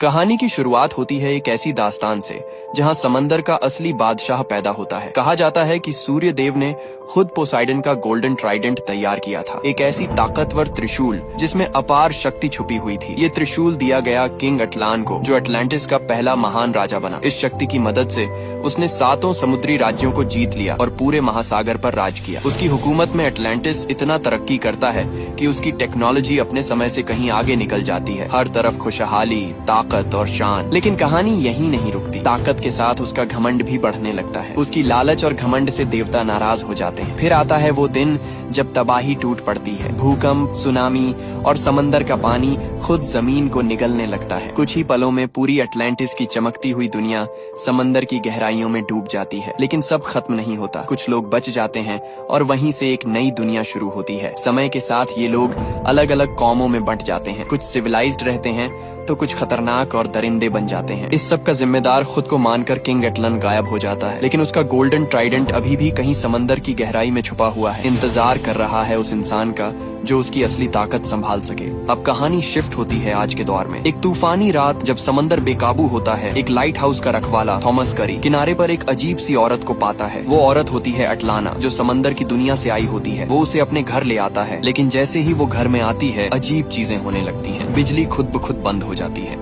कहानी की शुरुआत होती है एक ऐसी दास्तान से जहां समंदर का असली बादशाह पैदा होता है। कहा जाता है कि सूर्य देव ने खुद पोसाइडन का गोल्डन ट्राइडेंट तैयार किया था, एक ऐसी ताकतवर त्रिशूल जिसमें अपार शक्ति छुपी हुई थी। ये त्रिशूल दिया गया किंग अटलान को, जो अटलांटिस का पहला महान राजा बना। इस शक्ति की मदद से उसने 7 समुद्री राज्यों को जीत लिया और पूरे महासागर पर राज किया। उसकी हुकूमत में अटलांटिस इतना तरक्की करता है कि उसकी टेक्नोलॉजी अपने समय से कहीं आगे निकल जाती है। हर तरफ खुशहाली, ताकत और शान। लेकिन कहानी यही नहीं रुकती। ताकत के साथ उसका घमंड भी बढ़ने लगता है। उसकी लालच और घमंड से देवता नाराज हो जाते हैं। फिर आता है वो दिन जब तबाही टूट पड़ती है। भूकंप, सुनामी और समंदर का पानी खुद जमीन को निगलने लगता है। कुछ ही पलों में पूरी अटलांटिस की चमकती हुई दुनिया समंदर की गहराइयों में डूब जाती है। लेकिन सब खत्म नहीं होता। कुछ लोग बच जाते हैं और वहीं से एक नई दुनिया शुरू होती है। समय के साथ ये लोग अलग अलग कौमों में बंट जाते हैं। कुछ सिविलाइज्ड रहते हैं तो कुछ खतरनाक और दरिंदे बन जाते हैं। इस सब का जिम्मेदार खुद को मानकर किंग अटलन गायब हो जाता है। लेकिन उसका गोल्डन ट्राइडेंट अभी भी कहीं समंदर की गहराई में छुपा हुआ है, इंतजार कर रहा है उस इंसान का जो उसकी असली ताकत संभाल सके। अब कहानी शिफ्ट होती है आज के दौर में। एक तूफानी रात जब समंदर बेकाबू होता है, एक लाइट हाउस का रखवाला थॉमस करी किनारे पर एक अजीब सी औरत को पाता है। वो औरत होती है अटलाना, जो समंदर की दुनिया से आई होती है। वो उसे अपने घर ले आता है, लेकिन जैसे ही वो घर में आती है अजीब चीजें होने लगती हैं। बिजली खुद ब खुद बंद हो जाती है।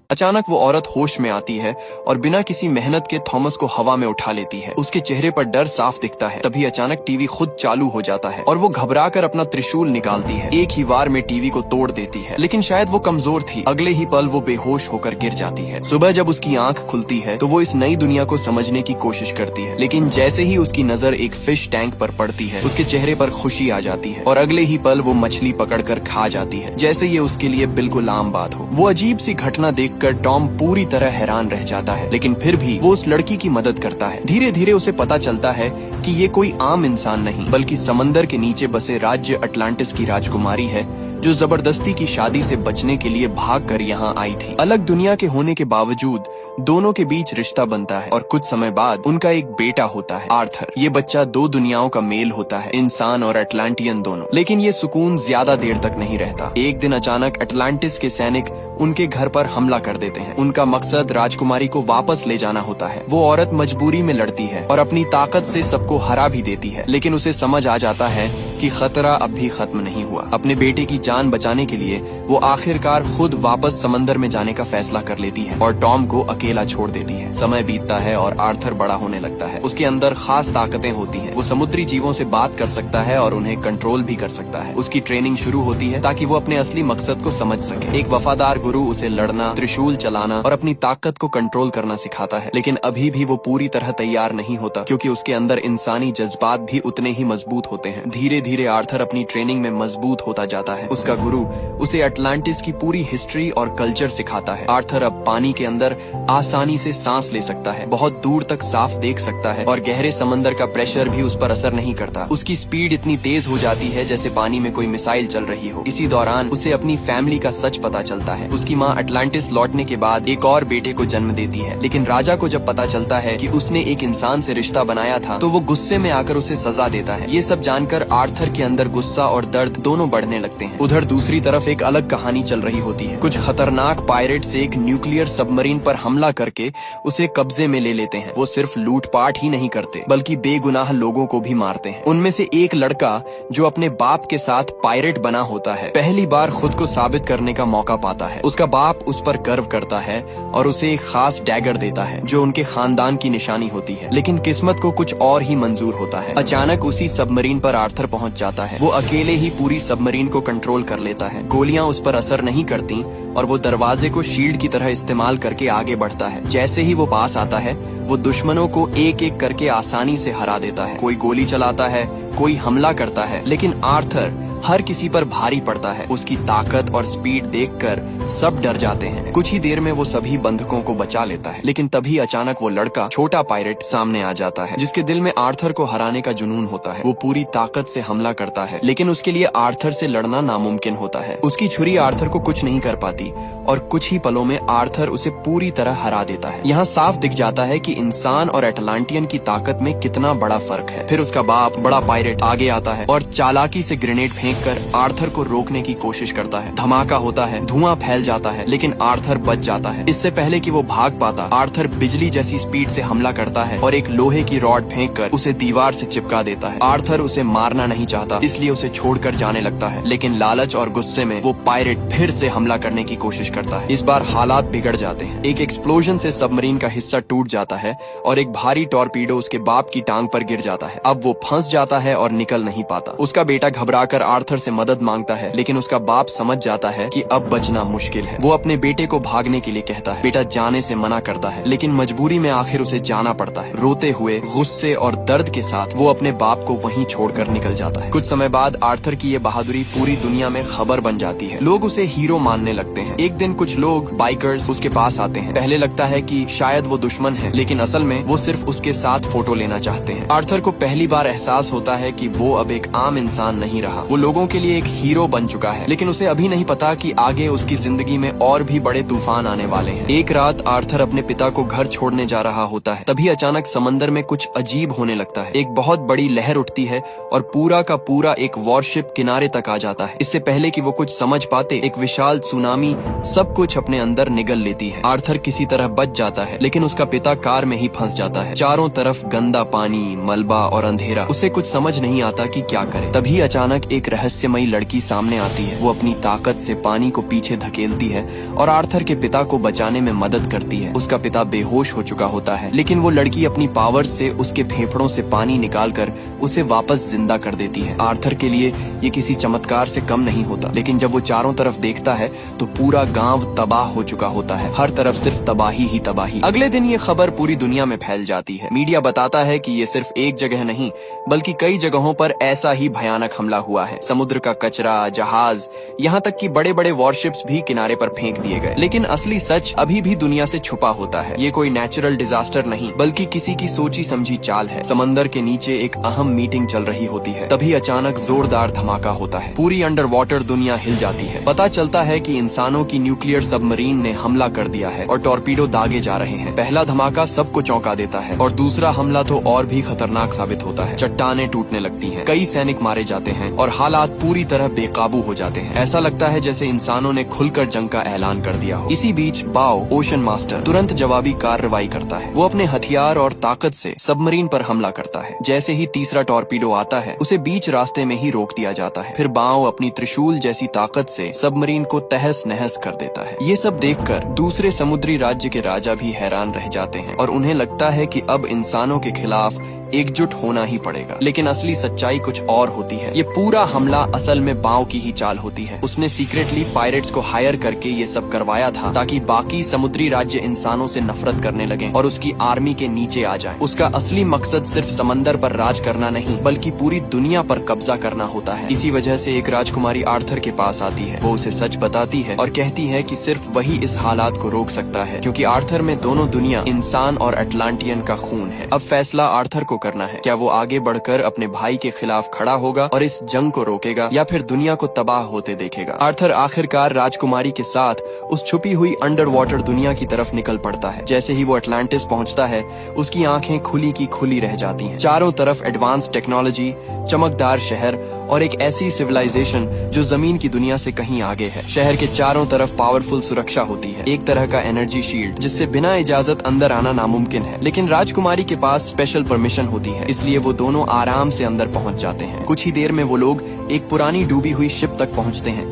अचानक वो औरत होश में आती है और बिना किसी मेहनत के थॉमस को हवा में उठा लेती है। उसके चेहरे पर डर साफ दिखता है। तभी अचानक टीवी खुद चालू हो जाता है और वो घबराकर अपना त्रिशूल निकालती है। एक ही वार में टीवी को तोड़ देती है, लेकिन शायद वो कमजोर थी। अगले ही पल वो बेहोश होकर गिर जाती है। सुबह जब उसकी आंख खुलती है तो वो इस नई दुनिया को समझने की कोशिश करती है, लेकिन जैसे ही उसकी नजर एक फिश टैंक पर पड़ती है, उसके चेहरे पर खुशी आ जाती है और अगले ही पल वो मछली पकड़कर खा जाती है, जैसे ये उसके लिए बिल्कुल आम बात हो। वो अजीब सी घटना देखकर टॉम पूरी तरह हैरान रह जाता है, लेकिन फिर भी वो उस लड़की की मदद करता है। धीरे धीरे उसे पता चलता है कि ये कोई आम इंसान नहीं, बल्कि समंदर के नीचे बसे राज्य अटलांटिस की राजकुमारी है, जो जबरदस्ती की शादी से बचने के लिए भागकर यहाँ आई थी। अलग दुनिया के होने के बावजूद दोनों के बीच रिश्ता बनता है और कुछ समय बाद उनका एक बेटा होता है, आर्थर। ये बच्चा 2 दुनियाओं का मेल होता है, इंसान और अटलांटियन दोनों। लेकिन ये सुकून ज्यादा देर तक नहीं रहता। एक दिन अचानक अटलांटिस के सैनिक उनके घर पर हमला कर देते हैं। उनका मकसद राजकुमारी को वापस ले जाना होता है। वो औरत मजबूरी में लड़ती है और अपनी ताकत से सबको हरा भी देती है, लेकिन उसे समझ आ जाता है कि खतरा अब भी खत्म नहीं हुआ। अपने बेटे की जान बचाने के लिए वो आखिरकार खुद वापस समंदर में जाने का फैसला कर लेती है और टॉम को अकेला छोड़ देती है। समय बीतता है और आर्थर बड़ा होने लगता है। उसके अंदर खास ताकतें होती हैं। वो समुद्री जीवों से बात कर सकता है और उन्हें कंट्रोल भी कर सकता है। उसकी ट्रेनिंग शुरू होती है ताकि वो अपने असली मकसद को समझ सके। एक वफादार गुरु उसे लड़ना, त्रिशूल चलाना और अपनी ताकत को कंट्रोल करना सिखाता है। लेकिन अभी भी वो पूरी तरह तैयार नहीं होता, क्योंकि उसके अंदर इंसानी जज्बात भी उतने ही मजबूत होते हैं। धीरे धीरे आर्थर अपनी ट्रेनिंग में मजबूत होता जाता है। उसका गुरु उसे अटलांटिस की पूरी हिस्ट्री और कल्चर सिखाता है। आर्थर अब पानी के अंदर आसानी से सांस ले सकता है, बहुत दूर तक साफ देख सकता है और गहरे समंदर का प्रेशर भी उस पर असर नहीं करता। उसकी स्पीड इतनी तेज हो जाती है जैसे पानी में कोई मिसाइल चल रही हो। इसी दौरान उसे अपनी फैमिली का सच पता चलता है। उसकी माँ अटलांटिस लौटने के बाद एक और बेटे को जन्म देती है, लेकिन राजा को जब पता चलता है कि उसने एक इंसान से रिश्ता बनाया था तो वो गुस्से में आकर उसे सजा देता है। ये सब जानकर आर्थर के अंदर गुस्सा और दर्द दोनों बढ़ने लगते हैं। उधर दूसरी तरफ एक अलग कहानी चल रही होती है। कुछ खतरनाक पायरेट्स एक न्यूक्लियर सबमरीन पर हमला करके उसे कब्जे में ले लेते हैं। वो सिर्फ लूटपाट ही नहीं करते, बल्कि बेगुनाह लोगों को भी मारते हैं। उनमें से एक लड़का जो अपने बाप के साथ पायरेट बना होता है, पहली बार खुद को साबित करने का मौका पाता है। उसका बाप उस पर गर्व करता है और उसे एक खास डैगर देता है जो उनके खानदान की निशानी होती है। लेकिन किस्मत को कुछ और ही मंजूर होता है। अचानक उसी सबमरीन पर आर्थर पहुंच जाता है। वो अकेले ही पूरी सबमरीन को कंट्रोल कर लेता है। गोलियां उस पर असर नहीं करती और वो दरवाजे को शील्ड की तरह इस्तेमाल करके आगे बढ़ता है। जैसे ही वो पास आता है, वो दुश्मनों को एक एक करके आसानी से हरा देता है। कोई गोली चलाता है, कोई हमला करता है, लेकिन आर्थर हर किसी पर भारी पड़ता है। उसकी ताकत और स्पीड देखकर सब डर जाते हैं। कुछ ही देर में वो सभी बंधकों को बचा लेता है। लेकिन तभी अचानक वो लड़का, छोटा पायरेट, सामने आ जाता है, जिसके दिल में आर्थर को हराने का जुनून होता है। वो पूरी ताकत से हमला करता है, लेकिन उसके लिए आर्थर से लड़ना नामुमकिन होता है। उसकी छुरी आर्थर को कुछ नहीं कर पाती और कुछ ही पलों में आर्थर उसे पूरी तरह हरा देता है। यहाँ साफ दिख जाता है कि इंसान और अटलांटियन की ताकत में कितना बड़ा फर्क है। फिर उसका बाप, बड़ा पायरेट, आगे आता है और चालाकी से ग्रेनेड फेंक फेंककर आर्थर को रोकने की कोशिश करता है। धमाका होता है, धुआं फैल जाता है, लेकिन आर्थर बच जाता है। इससे पहले कि वो भाग पाता, आर्थर बिजली जैसी स्पीड से हमला करता है और एक लोहे की रॉड फेंककर उसे दीवार से चिपका देता है। आर्थर उसे मारना नहीं चाहता, इसलिए उसे छोड़कर जाने लगता है, लेकिन लालच और गुस्से में वो पायरेट फिर से हमला करने की कोशिश करता है। इस बार हालात बिगड़ जाते हैं। एक एक्सप्लोजन से सबमरीन का हिस्सा टूट जाता है और एक भारी टॉर्पीडो उसके बाप की टांग पर गिर जाता है। अब वो फंस जाता है और निकल नहीं पाता। उसका बेटा घबराकर आर्थर से मदद मांगता है, लेकिन उसका बाप समझ जाता है कि अब बचना मुश्किल है। वो अपने बेटे को भागने के लिए कहता है। बेटा जाने से मना करता है, लेकिन मजबूरी में आखिर उसे जाना पड़ता है। रोते हुए, गुस्से और दर्द के साथ वो अपने बाप को वहीं छोड़कर निकल जाता है। कुछ समय बाद आर्थर की ये बहादुरी पूरी दुनिया में खबर बन जाती है। लोग उसे हीरो मानने लगते हैं। एक दिन कुछ लोग बाइकर्स उसके पास आते हैं। पहले लगता है कि शायद वो दुश्मन है, लेकिन असल में वो सिर्फ उसके साथ फोटो लेना चाहते हैं। आर्थर को पहली बार एहसास होता है कि वो अब एक आम इंसान नहीं रहा। वो लोगों के लिए एक हीरो बन चुका है, लेकिन उसे अभी नहीं पता कि आगे उसकी जिंदगी में और भी बड़े तूफान आने वाले हैं। एक रात आर्थर अपने पिता को घर छोड़ने जा रहा होता है। तभी अचानक समंदर में कुछ अजीब होने लगता है। एक बहुत बड़ी लहर उठती है और पूरा का पूरा एक वॉरशिप किनारे तक आ जाता है। इससे पहले कि वो कुछ समझ पाते, एक विशाल सुनामी सब कुछ अपने अंदर निगल लेती है। आर्थर किसी तरह बच जाता है, लेकिन उसका पिता कार में ही फंस जाता है। चारों तरफ गंदा पानी, मलबा और अंधेरा। उसे कुछ समझ नहीं आता कि क्या करे। तभी अचानक एक रहस्यमयी लड़की सामने आती है। वो अपनी ताकत से पानी को पीछे धकेलती है और आर्थर के पिता को बचाने में मदद करती है। उसका पिता बेहोश हो चुका होता है, लेकिन वो लड़की अपनी पावर से उसके फेफड़ों से पानी निकालकर उसे वापस जिंदा कर देती है। आर्थर के लिए ये किसी चमत्कार से कम नहीं होता, लेकिन जब वो चारों तरफ देखता है तो पूरा गांव तबाह हो चुका होता है। हर तरफ सिर्फ तबाही ही तबाही। अगले दिन ये खबर पूरी दुनिया में फैल जाती है। मीडिया बताता है कि ये सिर्फ एक जगह नहीं, बल्कि कई जगहों पर ऐसा ही भयानक हमला हुआ है। समुद्र का कचरा, जहाज, यहाँ तक कि बड़े बड़े वॉरशिप्स भी किनारे पर फेंक दिए गए। लेकिन असली सच अभी भी दुनिया से छुपा होता है। ये कोई नेचुरल डिजास्टर नहीं, बल्कि किसी की सोची समझी चाल है। समंदर के नीचे एक अहम मीटिंग चल रही होती है। तभी अचानक जोरदार धमाका होता है। पूरी अंडर वाटर दुनिया हिल जाती है। पता चलता है कि इंसानों की न्यूक्लियर सबमरीन ने हमला कर दिया है और टॉर्पीडो दागे जा रहे हैं। पहला धमाका सबको चौंका देता है और दूसरा हमला तो और भी खतरनाक साबित होता है। चट्टानें टूटने लगती हैं, कई सैनिक मारे जाते हैं और हालात पूरी तरह बेकाबू हो जाते हैं। ऐसा लगता है जैसे इंसानों ने खुलकर जंग का ऐलान कर दिया हो। इसी बीच बाओ, ओशन मास्टर, तुरंत जवाबी कार्रवाई करता है। वो अपने हथियार और ताकत से सबमरीन पर हमला करता है। जैसे ही तीसरा टॉर्पीडो आता है, उसे बीच रास्ते में ही रोक दिया जाता है। फिर बाओ अपनी त्रिशूल जैसी ताकत से सबमरीन को तहस नहस कर देता है। ये सब देखकर दूसरे समुद्री राज्य के राजा भी हैरान रह जाते हैं और उन्हें लगता है कि अब इंसानों के खिलाफ एकजुट होना ही पड़ेगा। लेकिन असली सच्चाई कुछ और होती है। ये पूरा हमला असल में बाओ की ही चाल होती है। उसने सीक्रेटली पायरेट्स को हायर करके ये सब करवाया था ताकि बाकी समुद्री राज्य इंसानों से नफरत करने लगे और उसकी आर्मी के नीचे आ जाए। उसका असली मकसद सिर्फ समंदर पर राज करना नहीं, बल्कि पूरी दुनिया पर कब्जा करना होता है। इसी वजह से एक राजकुमारी आर्थर के पास आती है। वो उसे सच बताती है और कहती है कि सिर्फ वही इस हालात को रोक सकता है, क्योंकि आर्थर में दोनों दुनिया, इंसान और अटलांटियन का खून है। अब फैसला आर्थर को करना है। क्या वो आगे बढ़कर अपने भाई के खिलाफ खड़ा होगा और इस जंग को रोकेगा, या फिर दुनिया को तबाह होते देखेगा। आर्थर आखिरकार राजकुमारी के साथ उस छुपी हुई अंडर वाटर दुनिया की तरफ निकल पड़ता है। जैसे ही वो अटलांटिस पहुंचता है, उसकी आंखें खुली की खुली रह जाती हैं। चारों तरफ एडवांस टेक्नोलॉजी, चमकदार शहर और एक ऐसी सिविलाइजेशन जो जमीन की दुनिया से कहीं आगे है। शहर के चारों तरफ पावरफुल सुरक्षा होती है, एक तरह का एनर्जी शील्ड जिससे बिना इजाजत अंदर आना नामुमकिन है। लेकिन राजकुमारी के पास स्पेशल परमिशन होती है, इसलिए वो दोनों आराम से अंदर पहुंच जाते हैं। कुछ ही देर में वो लोग एक पुरानी डूबी हुई शिप तक पहुंचते हैं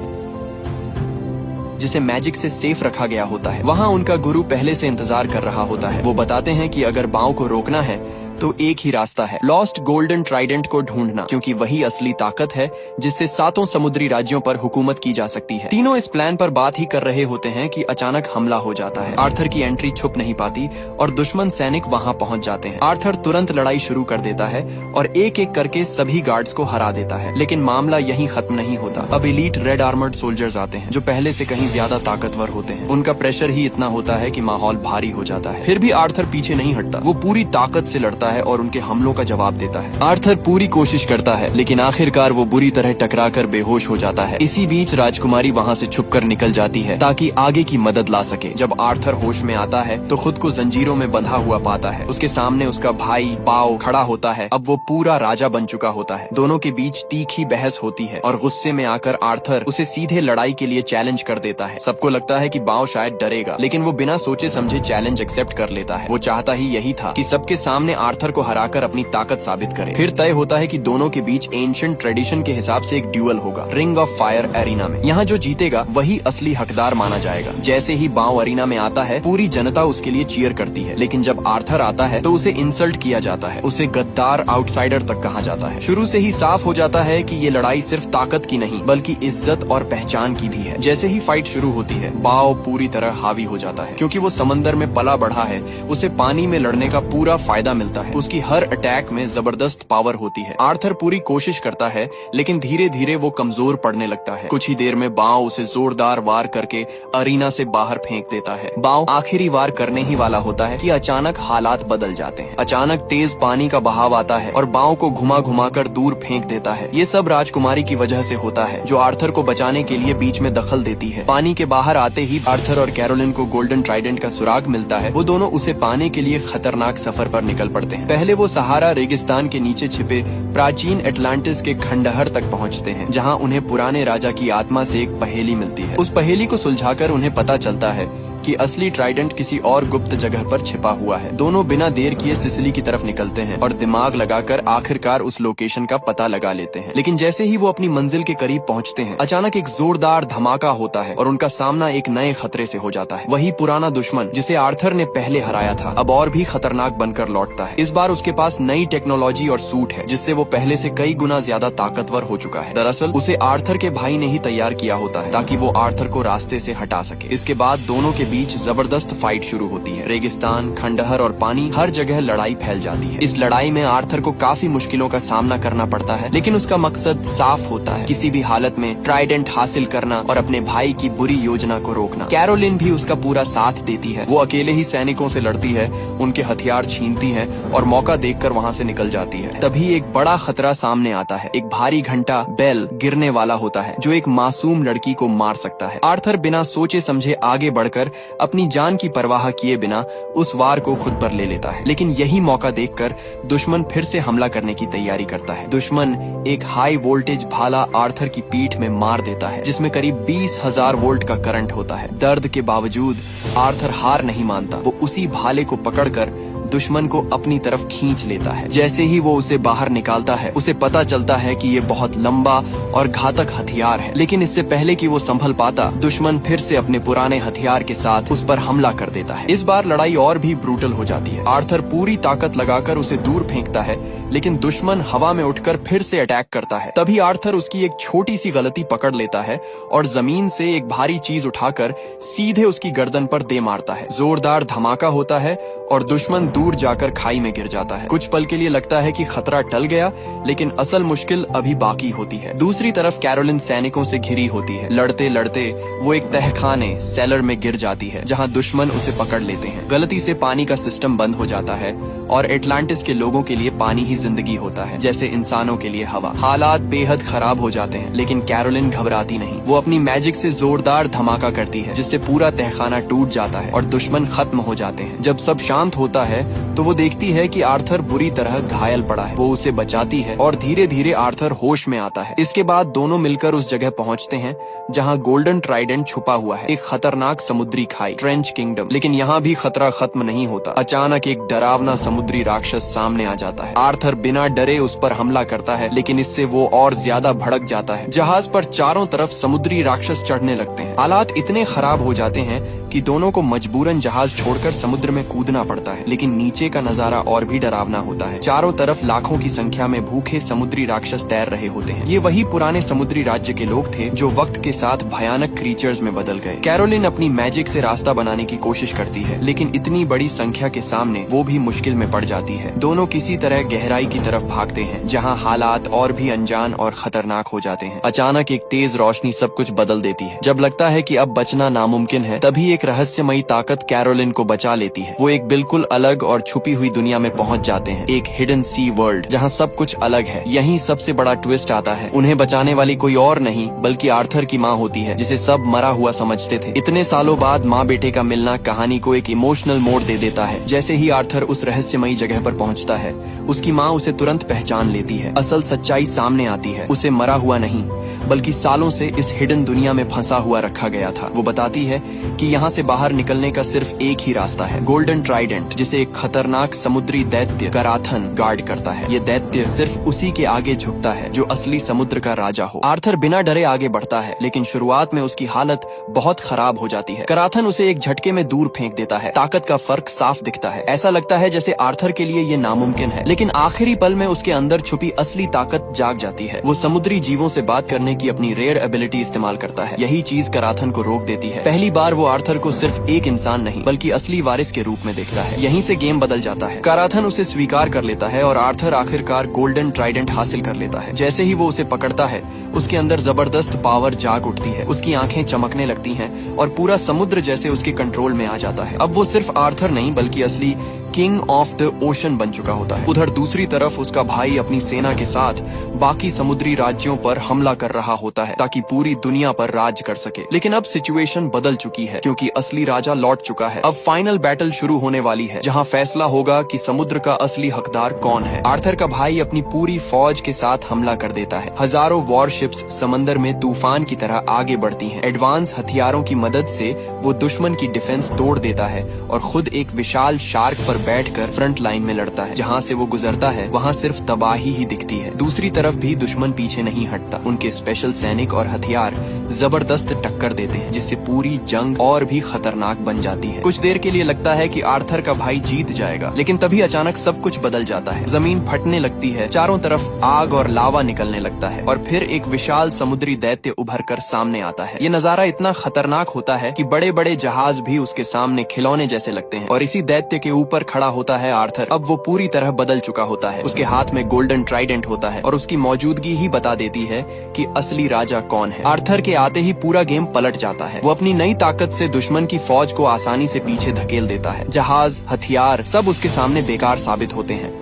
जिसे मैजिक से सेफ रखा गया होता है। वहाँ उनका गुरु पहले से इंतजार कर रहा होता है। वो बताते हैं कि अगर बाओ को रोकना है तो एक ही रास्ता है, लॉस्ट गोल्डन ट्राइडेंट को ढूंढना, क्योंकि वही असली ताकत है जिससे 7 समुद्री राज्यों पर हुकूमत की जा सकती है। तीनों इस प्लान पर बात ही कर रहे होते हैं कि अचानक हमला हो जाता है। आर्थर की एंट्री छुप नहीं पाती और दुश्मन सैनिक वहां पहुंच जाते हैं। आर्थर तुरंत लड़ाई शुरू कर देता है और एक एक करके सभी गार्ड्स को हरा देता है। लेकिन मामला यहीं खत्म नहीं होता। अब एलीट रेड आर्मर्ड सोल्जर्स आते हैं जो पहले से कहीं ज्यादा ताकतवर होते हैं। उनका प्रेशर ही इतना होता है कि माहौल भारी हो जाता है। फिर भी आर्थर पीछे नहीं हटता। वो पूरी ताकत से लड़ता आता है और उनके हमलों का जवाब देता है। आर्थर पूरी कोशिश करता है लेकिन आखिरकार वो बुरी तरह टकराकर बेहोश हो जाता है। इसी बीच राजकुमारी वहाँ से छुपकर निकल जाती है ताकि आगे की मदद ला सके। जब आर्थर होश में आता है तो खुद को जंजीरों में बंधा हुआ पाता है। उसके सामने उसका भाई पाओ खड़ा होता है। अब वो पूरा राजा बन चुका होता है। दोनों के बीच तीखी बहस होती है और गुस्से में आकर आर्थर उसे सीधे लड़ाई के लिए चैलेंज कर देता है। सबको लगता है कि बाओ शायद डरेगा, लेकिन वो बिना सोचे समझे चैलेंज एक्सेप्ट कर लेता है। वो चाहता ही यही था कि सबके सामने आर्थर को हराकर अपनी ताकत साबित करे। फिर तय होता है कि दोनों के बीच एंशिएंट ट्रेडिशन के हिसाब से एक ड्यूअल होगा रिंग ऑफ फायर एरिना में। यहाँ जो जीतेगा वही असली हकदार माना जाएगा। जैसे ही बाओ अरीना में आता है पूरी जनता उसके लिए चीयर करती है, लेकिन जब आर्थर आता है तो उसे इंसल्ट किया जाता है। उसे गद्दार आउटसाइडर तक कहा जाता है। शुरू से ही साफ हो जाता है कि ये लड़ाई सिर्फ ताकत की नहीं बल्कि इज्जत और पहचान की भी है। जैसे ही फाइट शुरू होती है बाओ पूरी तरह हावी हो जाता है। क्योंकि वो समंदर में पला बढ़ा है उसे पानी में लड़ने का पूरा फायदा मिलता है। उसकी हर अटैक में जबरदस्त पावर होती है। आर्थर पूरी कोशिश करता है लेकिन धीरे धीरे वो कमजोर पड़ने लगता है। कुछ ही देर में बाओ उसे जोरदार वार करके अरीना से बाहर फेंक देता है। बाओ आखिरी वार करने ही वाला होता है कि अचानक हालात बदल जाते हैं। अचानक तेज पानी का बहाव आता है और बाओ को घुमा घुमा कर दूर फेंक देता है। ये सब राजकुमारी की वजह से होता है जो आर्थर को बचाने के लिए बीच में दखल देती है। पानी के बाहर आते ही आर्थर और कैरोलिन को गोल्डन ट्राइडेंट का सुराग मिलता है। वो दोनों उसे पाने के लिए खतरनाक सफर पर निकल पड़ते हैं। पहले वो सहारा रेगिस्तान के नीचे छिपे प्राचीन एटलांटिस के खंडहर तक पहुंचते हैं, जहां उन्हें पुराने राजा की आत्मा से एक पहेली मिलती है। उस पहेली को सुलझाकर उन्हें पता चलता है कि असली ट्राइडेंट किसी और गुप्त जगह पर छिपा हुआ है। दोनों बिना देर किए सिसिली की तरफ निकलते हैं और दिमाग लगाकर आखिरकार उस लोकेशन का पता लगा लेते हैं। लेकिन जैसे ही वो अपनी मंजिल के करीब पहुंचते हैं अचानक एक जोरदार धमाका होता है और उनका सामना एक नए खतरे से हो जाता है। वही पुराना दुश्मन जिसे आर्थर ने पहले हराया था अब और भी खतरनाक बनकर लौटता है। इस बार उसके पास नई टेक्नोलॉजी और सूट है जिससे वो पहले से कई गुना ज्यादा ताकतवर हो चुका है। दरअसल उसे आर्थर के भाई ने ही तैयार किया होता है ताकि वो आर्थर को रास्ते से हटा सके। इसके बाद दोनों के बीच जबरदस्त फाइट शुरू होती है। रेगिस्तान, खंडहर और पानी हर जगह लड़ाई फैल जाती है। इस लड़ाई में आर्थर को काफी मुश्किलों का सामना करना पड़ता है, लेकिन उसका मकसद साफ होता है, किसी भी हालत में ट्राइडेंट हासिल करना और अपने भाई की बुरी योजना को रोकना। कैरोलिन भी उसका पूरा साथ देती है। वो अकेले ही सैनिकों से लड़ती है, उनके हथियार छीनती है और मौका देखकर वहाँ से निकल जाती है। तभी एक बड़ा खतरा सामने आता है। एक भारी घंटा बेल गिरने वाला होता है जो एक मासूम लड़की को मार सकता है। आर्थर बिना सोचे समझे आगे बढ़कर अपनी जान की परवाह किए बिना उस वार को खुद पर ले लेता है। लेकिन यही मौका देखकर दुश्मन फिर से हमला करने की तैयारी करता है। दुश्मन एक हाई वोल्टेज भाला आर्थर की पीठ में मार देता है जिसमें करीब 20,000 वोल्ट का करंट होता है। दर्द के बावजूद आर्थर हार नहीं मानता। वो उसी भाले को पकड़कर दुश्मन को अपनी तरफ खींच लेता है। जैसे ही वो उसे बाहर निकालता है उसे पता चलता है कि ये बहुत लंबा और घातक हथियार है, लेकिन इससे पहले कि वो संभल पाता दुश्मन फिर से अपने पुराने हथियार के साथ उस पर हमला कर देता है। इस बार लड़ाई और भी ब्रूटल हो जाती है। आर्थर पूरी ताकत लगाकर उसे दूर फेंकता है, लेकिन दुश्मन हवा में उठकर फिर से अटैक करता है। तभी आर्थर उसकी एक छोटी सी गलती पकड़ लेता है और जमीन से एक भारी चीज उठाकर सीधे उसकी गर्दन पर दे मारता है। जोरदार धमाका होता है और दुश्मन दूर जाकर खाई में गिर जाता है। कुछ पल के लिए लगता है कि खतरा टल गया, लेकिन असल मुश्किल अभी बाकी होती है। दूसरी तरफ कैरोलिन सैनिकों से घिरी होती है। लड़ते लड़ते वो एक तहखाने सेलर में गिर जाती है जहां दुश्मन उसे पकड़ लेते हैं। गलती से पानी का सिस्टम बंद हो जाता है और एटलांटिस के लोगों के लिए पानी ही जिंदगी होता है, जैसे इंसानों के लिए हवा। हालात बेहद खराब हो जाते हैं, लेकिन कैरोलिन घबराती नहीं। वो अपनी मैजिक से जोरदार धमाका करती है जिससे पूरा तहखाना टूट जाता है और दुश्मन खत्म हो जाते हैं। जब सब शांत होता है तो वो देखती है कि आर्थर बुरी तरह घायल पड़ा है। वो उसे बचाती है और धीरे धीरे आर्थर होश में आता है। इसके बाद दोनों मिलकर उस जगह पहुंचते हैं जहां गोल्डन ट्राइडेंट छुपा हुआ है, एक खतरनाक समुद्री खाई, ट्रेंच किंगडम। लेकिन यहाँ भी खतरा खत्म नहीं होता। अचानक एक डरावना समुद्री राक्षस सामने आ जाता है। आर्थर बिना डरे उस पर हमला करता है, लेकिन इससे वो और ज्यादा भड़क जाता है। जहाज पर चारों तरफ समुद्री राक्षस चढ़ने लगते हैं। हालात इतने खराब हो जाते हैं कि दोनों को मजबूरन जहाज छोड़कर समुद्र में कूदना पड़ता है। लेकिन नीचे का नजारा और भी डरावना होता है। चारों तरफ लाखों की संख्या में भूखे समुद्री राक्षस तैर रहे होते हैं। ये वही पुराने समुद्री राज्य के लोग थे जो वक्त के साथ भयानक क्रीचर्स में बदल गए। कैरोलिन अपनी मैजिक से रास्ता बनाने की कोशिश करती है, लेकिन इतनी बड़ी संख्या के सामने वो भी मुश्किल में पड़ जाती है। दोनों किसी तरह गहराई की तरफ भागते हैं जहाँ हालात और भी अनजान और खतरनाक हो जाते हैं। अचानक एक तेज रोशनी सब कुछ बदल देती है। जब लगता है कि अब बचना नामुमकिन है, तभी एक एक रहस्यमयी ताकत कैरोलिन को बचा लेती है। वो एक बिल्कुल अलग और छुपी हुई दुनिया में पहुंच जाते हैं, एक हिडन सी वर्ल्ड जहां सब कुछ अलग है। यहीं सबसे बड़ा ट्विस्ट आता है। उन्हें बचाने वाली कोई और नहीं बल्कि आर्थर की माँ होती है, जिसे सब मरा हुआ समझते थे। इतने सालों बाद माँ बेटे का मिलना कहानी को एक इमोशनल मोड़ दे देता है। जैसे ही आर्थर उस रहस्यमयी जगह पर पहुंचता है, उसकी माँ उसे तुरंत पहचान लेती है। असल सच्चाई सामने आती है। उसे मरा हुआ नहीं बल्कि सालों से इस हिडन दुनिया में फंसा हुआ रखा गया था। वो बताती है कि यहाँ से बाहर निकलने का सिर्फ एक ही रास्ता है, गोल्डन ट्राइडेंट, जिसे एक खतरनाक समुद्री दैत्य कराथन गार्ड करता है। ये दैत्य सिर्फ उसी के आगे झुकता है जो असली समुद्र का राजा हो। आर्थर बिना डरे आगे बढ़ता है, लेकिन शुरुआत में उसकी हालत बहुत खराब हो जाती है। कराथन उसे एक झटके में दूर फेंक देता है। ताकत का फर्क साफ दिखता है। ऐसा लगता है जैसे आर्थर के लिए ये नामुमकिन है, लेकिन आखिरी पल में उसके अंदर छुपी असली ताकत जाग जाती है। वो समुद्री जीवों से बात करने की अपनी रेयर एबिलिटी इस्तेमाल करता है। यही चीज कराथन को रोक देती है। पहली बार वो आर्थर को सिर्फ एक इंसान नहीं बल्कि असली वारिस के रूप में देखता है। यहीं से गेम बदल जाता है। कराथन उसे स्वीकार कर लेता है और आर्थर आखिरकार गोल्डन ट्राइडेंट हासिल कर लेता है। जैसे ही वो उसे पकड़ता है, उसके अंदर जबरदस्त पावर जाग उठती है। उसकी आंखें चमकने लगती हैं और पूरा समुद्र जैसे उसके कंट्रोल में आ जाता है। अब वो सिर्फ आर्थर नहीं बल्कि असली किंग ऑफ द ओशन बन चुका होता है। उधर दूसरी तरफ उसका भाई अपनी सेना के साथ बाकी समुद्री राज्यों पर हमला कर रहा होता है ताकि पूरी दुनिया पर राज कर सके। लेकिन अब सिचुएशन बदल चुकी है क्योंकि असली राजा लौट चुका है। अब फाइनल बैटल शुरू होने वाली है जहां फैसला होगा कि समुद्र का असली हकदार कौन है। आर्थर का भाई अपनी पूरी फौज के साथ हमला कर देता है। हजारों वॉरशिप्स समंदर में तूफान की तरह आगे बढ़ती हैं। एडवांस हथियारों की मदद से वो दुश्मन की डिफेंस तोड़ देता है और खुद एक विशाल शार्क पर बैठकर फ्रंट लाइन में लड़ता है। जहां से वो गुजरता है वहां सिर्फ तबाही ही दिखती है। दूसरी तरफ भी दुश्मन पीछे नहीं हटता। उनके स्पेशल सैनिक और हथियार जबरदस्त टक्कर देते हैं, जिससे पूरी जंग और भी खतरनाक बन जाती है। कुछ देर के लिए लगता है कि आर्थर का भाई जीत जाएगा, लेकिन तभी अचानक सब कुछ बदल जाता है। जमीन फटने लगती है, चारों तरफ आग और लावा निकलने लगता है और फिर एक विशाल समुद्री दैत्य उभर कर सामने आता है। ये नजारा इतना खतरनाक होता है कि बड़े बड़े जहाज भी उसके सामने खिलौने जैसे लगते हैं। और इसी दैत्य के ऊपर खड़ा होता है आर्थर। अब वो पूरी तरह बदल चुका होता है। उसके हाथ में गोल्डन ट्राइडेंट होता है और उसकी मौजूदगी ही बता देती है कि असली राजा कौन है। आर्थर के आते ही पूरा गेम पलट जाता है। वो अपनी नई ताकत से दुश्मन की फौज को आसानी से पीछे धकेल देता है। जहाज, हथियार सब उसके सामने बेकार साबित होते हैं।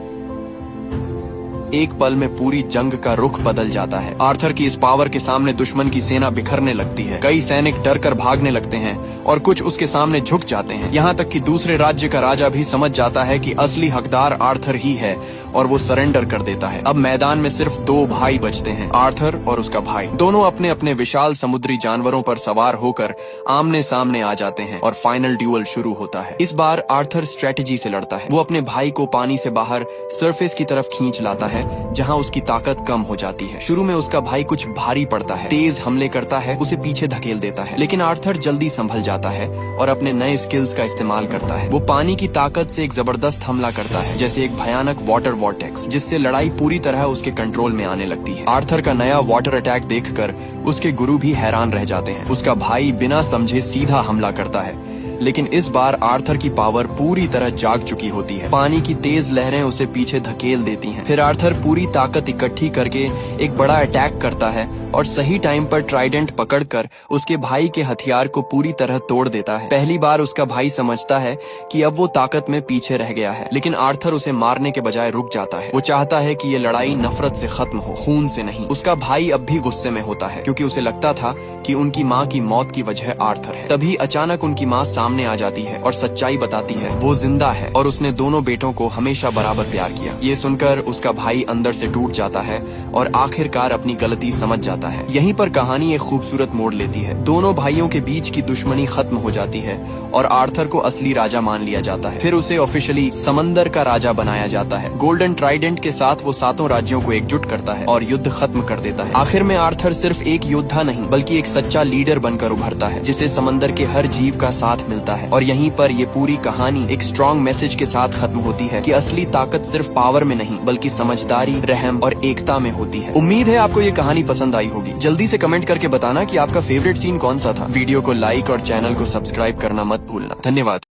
एक पल में पूरी जंग का रुख बदल जाता है। आर्थर की इस पावर के सामने दुश्मन की सेना बिखरने लगती है। कई सैनिक डरकर भागने लगते हैं और कुछ उसके सामने झुक जाते हैं। यहाँ तक कि दूसरे राज्य का राजा भी समझ जाता है कि असली हकदार आर्थर ही है और वो सरेंडर कर देता है। अब मैदान में सिर्फ दो भाई बचते हैं, आर्थर और उसका भाई। दोनों अपने अपने विशाल समुद्री जानवरों पर सवार होकर आमने सामने आ जाते हैं और फाइनल ड्यूअल शुरू होता है। इस बार आर्थर स्ट्रेटजी से लड़ता है। वो अपने भाई को पानी से बाहर सरफेस की तरफ खींच लाता है जहां उसकी ताकत कम हो जाती है। शुरू में उसका भाई कुछ भारी पड़ता है, तेज हमले करता है, उसे पीछे धकेल देता है, लेकिन आर्थर जल्दी संभल जाता है और अपने नए स्किल्स का इस्तेमाल करता है। वो पानी की ताकत से एक जबरदस्त हमला करता है, जैसे एक भयानक वाटर वॉर्टेक्स, जिससे लड़ाई पूरी तरह उसके कंट्रोल में आने लगती है। आर्थर का नया वाटर अटैक देखकर उसके गुरु भी हैरान रह जाते हैं। उसका भाई बिना समझे सीधा हमला करता है, लेकिन इस बार आर्थर की पावर पूरी तरह जाग चुकी होती है। पानी की तेज लहरें उसे पीछे धकेल देती हैं। फिर आर्थर पूरी ताकत इकट्ठी करके एक बड़ा अटैक करता है और सही टाइम पर ट्राइडेंट पकड़कर उसके भाई के हथियार को पूरी तरह तोड़ देता है। पहली बार उसका भाई समझता है कि अब वो ताकत में पीछे रह गया है, लेकिन आर्थर उसे मारने के बजाय रुक जाता है। वो चाहता है कि ये लड़ाई नफरत से खत्म हो, खून से नहीं। उसका भाई अब भी गुस्से में होता है क्योंकि उसे लगता था कि उनकी माँ की मौत की वजह आर्थर है। तभी अचानक उनकी माँ सामने आ जाती है और सच्चाई बताती है वो जिंदा है और उसने दोनों बेटों को हमेशा बराबर प्यार किया। ये सुनकर उसका भाई अंदर से टूट जाता है और आखिरकार अपनी गलती समझ जाता है। यहीं पर कहानी एक खूबसूरत मोड़ लेती है। दोनों भाइयों के बीच की दुश्मनी खत्म हो जाती है और आर्थर को असली राजा मान लिया जाता है। फिर उसे ऑफिशियली समंदर का राजा बनाया जाता है। गोल्डन ट्राइडेंट के साथ वो सातों राज्यों को एकजुट करता है और युद्ध खत्म कर देता है। आखिर में आर्थर सिर्फ एक योद्धा नहीं बल्कि एक सच्चा लीडर बनकर उभरता है, जिसे समंदर के हर जीव का साथ मिलता है। और यहीं पर ये पूरी कहानी एक स्ट्रॉन्ग मैसेज के साथ खत्म होती है कि असली ताकत सिर्फ पावर में नहीं बल्कि समझदारी, रहम और एकता में होती है। उम्मीद है आपको ये कहानी पसंद आई होगी। जल्दी से कमेंट करके बताना कि आपका फेवरेट सीन कौन सा था। वीडियो को लाइक और चैनल को सब्सक्राइब करना मत भूलना। धन्यवाद।